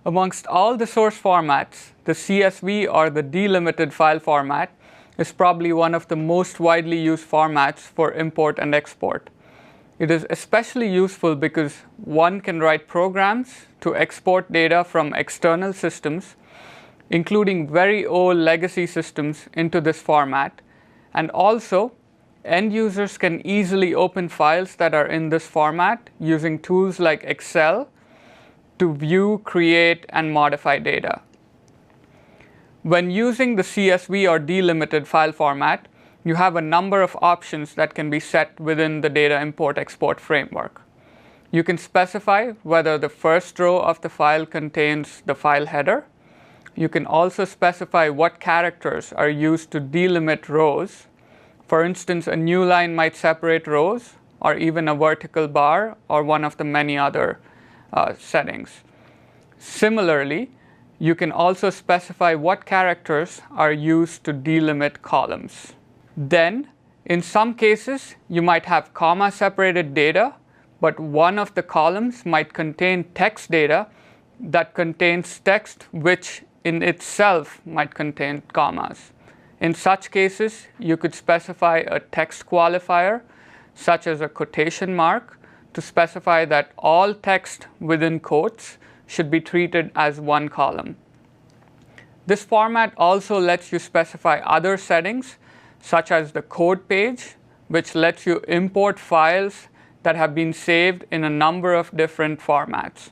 Amongst all the source formats, the CSV or the delimited file format is probably one of the most widely used formats for import and export. It is especially useful because one can write programs to export data from external systems, including very old legacy systems, into this format. And also, end users can easily open files that are in this format using tools like Excel to view, create, and modify data. When using the CSV or delimited file format, you have a number of options that can be set within the data import-export framework. You can specify whether the first row of the file contains the file header. You can also specify what characters are used to delimit rows. For instance, a new line might separate rows, or even a vertical bar, or one of the many other settings. Similarly, you can also specify what characters are used to delimit columns. Then, in some cases, you might have comma-separated data, but one of the columns might contain text data that contains text which in itself might contain commas. In such cases, you could specify a text qualifier, such as a quotation mark, to specify that all text within quotes should be treated as one column. This format also lets you specify other settings, such as the code page, which lets you import files that have been saved in a number of different formats.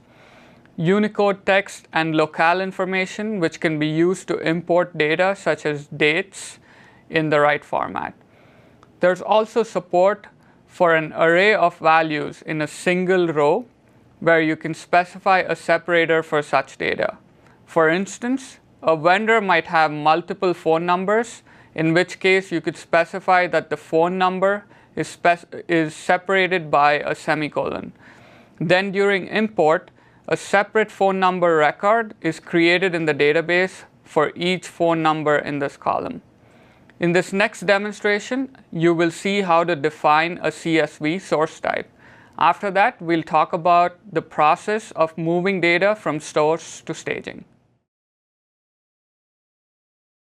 Unicode text and locale information, which can be used to import data such as dates in the right format. There's also support for an array of values in a single row, where you can specify a separator for such data. For instance, a vendor might have multiple phone numbers, in which case you could specify that the phone number is separated by a semicolon. Then during import, a separate phone number record is created in the database for each phone number in this column. In this next demonstration, you will see how to define a CSV source type. After that, we'll talk about the process of moving data from source to staging.